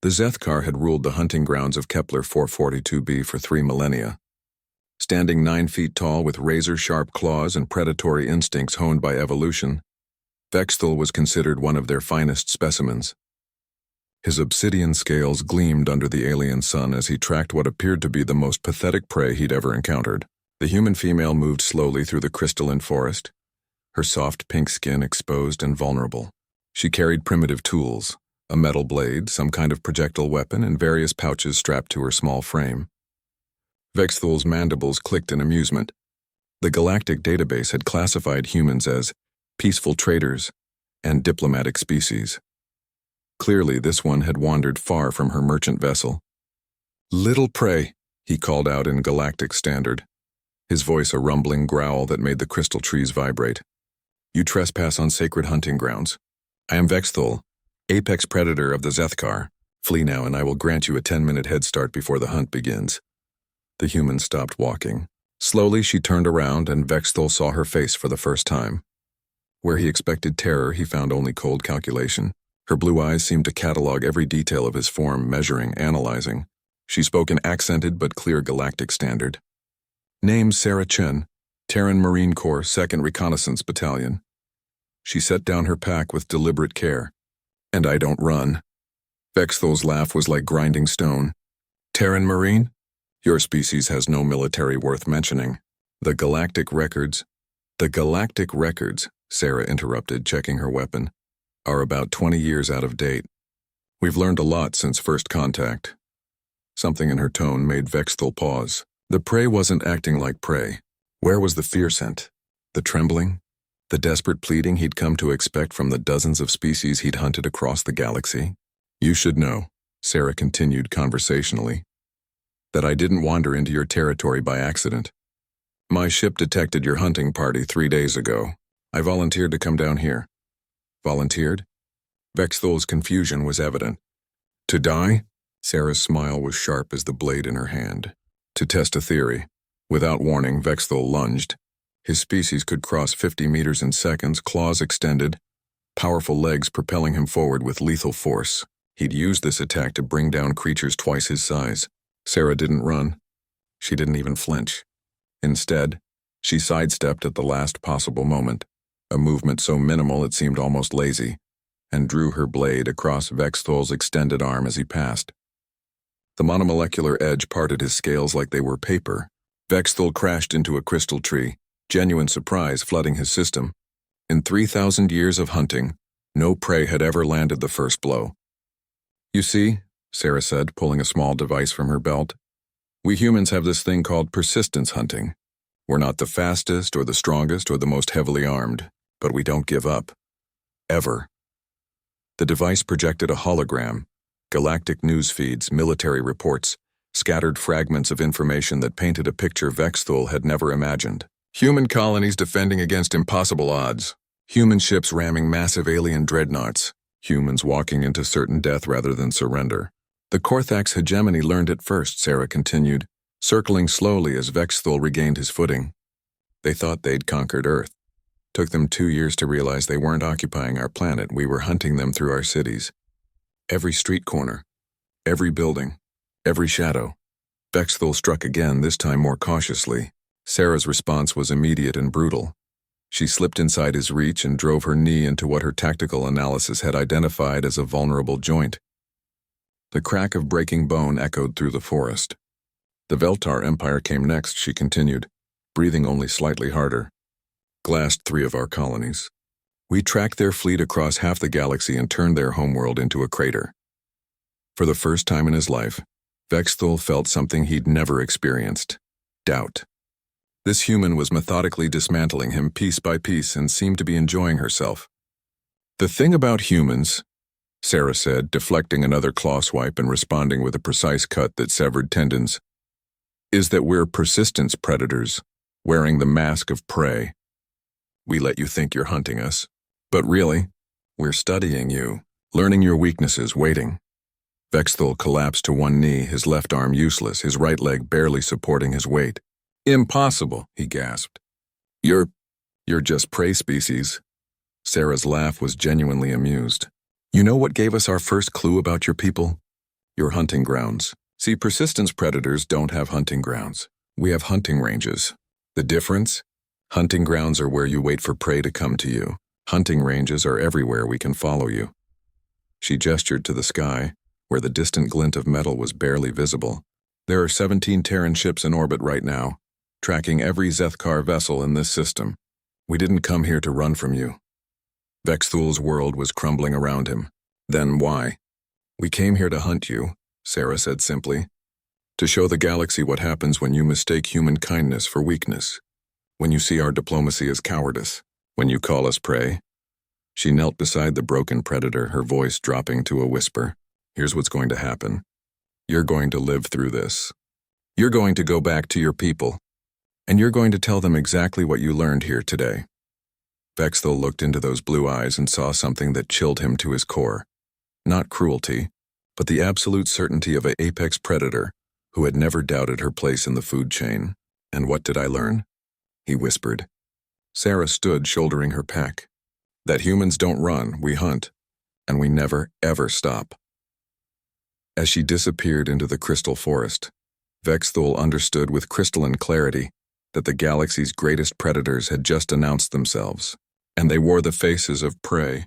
The Zethkar had ruled the hunting grounds of Kepler 442b for 3 millennia. Standing 9 feet tall with razor-sharp claws and predatory instincts honed by evolution, Vexthul was considered one of their finest specimens. His obsidian scales gleamed under the alien sun as he tracked what appeared to be the most pathetic prey he'd ever encountered. The human female moved slowly through the crystalline forest, her soft pink skin exposed and vulnerable. She carried primitive tools, a metal blade, some kind of projectile weapon, and various pouches strapped to her small frame. Vexthul's mandibles clicked in amusement. The Galactic database had classified humans as peaceful traders and diplomatic species. Clearly, this one had wandered far from her merchant vessel. "Little prey," he called out in Galactic Standard, his voice a rumbling growl that made the crystal trees vibrate. "You trespass on sacred hunting grounds. I am Vexthul, apex predator of the Zethkar. Flee now and I will grant you a 10-minute head start before the hunt begins." The human stopped walking. Slowly she turned around and Vexthul saw her face for the first time. Where he expected terror, he found only cold calculation. Her blue eyes seemed to catalog every detail of his form, measuring, analyzing. She spoke in accented but clear Galactic Standard. "Name Sarah Chen, Terran Marine Corps 2nd Reconnaissance Battalion." She set down her pack with deliberate care. "And I don't run." Vexthul's laugh was like grinding stone. "Terran Marine? Your species has no military worth mentioning." The Galactic records, Sarah interrupted, checking her weapon, "are about 20 years out of date. We've learned a lot since first contact." Something in her tone made Vexthul pause. The prey wasn't acting like prey. Where was the fear scent? The trembling? The desperate pleading he'd come to expect from the dozens of species he'd hunted across the galaxy? "You should know," Sarah continued conversationally, "that I didn't wander into your territory by accident. My ship detected your hunting party 3 days ago. I volunteered to come down here." "Volunteered?" Vexthul's confusion was evident. "To die?" Sarah's smile was sharp as the blade in her hand. "To test a theory." Without warning, Vexthul lunged. His species could cross 50 meters in seconds, claws extended, powerful legs propelling him forward with lethal force. He'd used this attack to bring down creatures twice his size. Sarah didn't run. She didn't even flinch. Instead, she sidestepped at the last possible moment, a movement so minimal it seemed almost lazy, and drew her blade across Vexthul's extended arm as he passed. The monomolecular edge parted his scales like they were paper. Vexthul crashed into a crystal tree, genuine surprise flooding his system. In 3,000 years of hunting, no prey had ever landed the first blow. "You see," Sarah said, pulling a small device from her belt, "we humans have this thing called persistence hunting. We're not the fastest or the strongest or the most heavily armed, but we don't give up. Ever." The device projected a hologram, galactic news feeds, military reports, scattered fragments of information that painted a picture Vexthul had never imagined. Human colonies defending against impossible odds. Human ships ramming massive alien dreadnoughts. Humans walking into certain death rather than surrender. The Korthax hegemony learned it first, Sarah continued, circling slowly as Vexthul regained his footing. They thought they'd conquered Earth. Took them 2 years to realize they weren't occupying our planet. We were hunting them through our cities. Every street corner, every building, every shadow. Vexthul struck again, this time more cautiously. Sarah's response was immediate and brutal. She slipped inside his reach and drove her knee into what her tactical analysis had identified as a vulnerable joint. The crack of breaking bone echoed through the forest. "The Veltar Empire came next," she continued, breathing only slightly harder. "Glassed 3 of our colonies. We tracked their fleet across half the galaxy and turned their homeworld into a crater." For the first time in his life, Vexthul felt something he'd never experienced: doubt. This human was methodically dismantling him piece by piece and seemed to be enjoying herself. "The thing about humans," Sarah said, deflecting another claw swipe and responding with a precise cut that severed tendons, "is that we're persistence predators, wearing the mask of prey. We let you think you're hunting us, but really, we're studying you, learning your weaknesses, waiting." Vexthul collapsed to one knee, his left arm useless, his right leg barely supporting his weight. "Impossible," he gasped. You're just prey species." Sarah's laugh was genuinely amused. "You know what gave us our first clue about your people? Your hunting grounds. See, persistence predators don't have hunting grounds. We have hunting ranges. The difference? Hunting grounds are where you wait for prey to come to you. Hunting ranges are everywhere we can follow you. She gestured to the sky, where the distant glint of metal was barely visible. There are 17 Terran ships in orbit right now, tracking every Zethkar vessel in this system. We didn't come here to run from you. Vexthul's world was crumbling around him. Then why? We came here to hunt you, Sarah said simply. To show the galaxy what happens when you mistake human kindness for weakness. When you see our diplomacy as cowardice. When you call us prey. She knelt beside the broken predator, her voice dropping to a whisper. Here's what's going to happen. You're going to live through this. You're going to go back to your people. And you're going to tell them exactly what you learned here today. Vexthul looked into those blue eyes and saw something that chilled him to his core. Not cruelty, but the absolute certainty of an apex predator who had never doubted her place in the food chain. And what did I learn? He whispered. Sarah stood shouldering her pack. That humans don't run, we hunt, and we never, ever stop. As she disappeared into the crystal forest, Vexthul understood with crystalline clarity that the galaxy's greatest predators had just announced themselves, and they wore the faces of prey.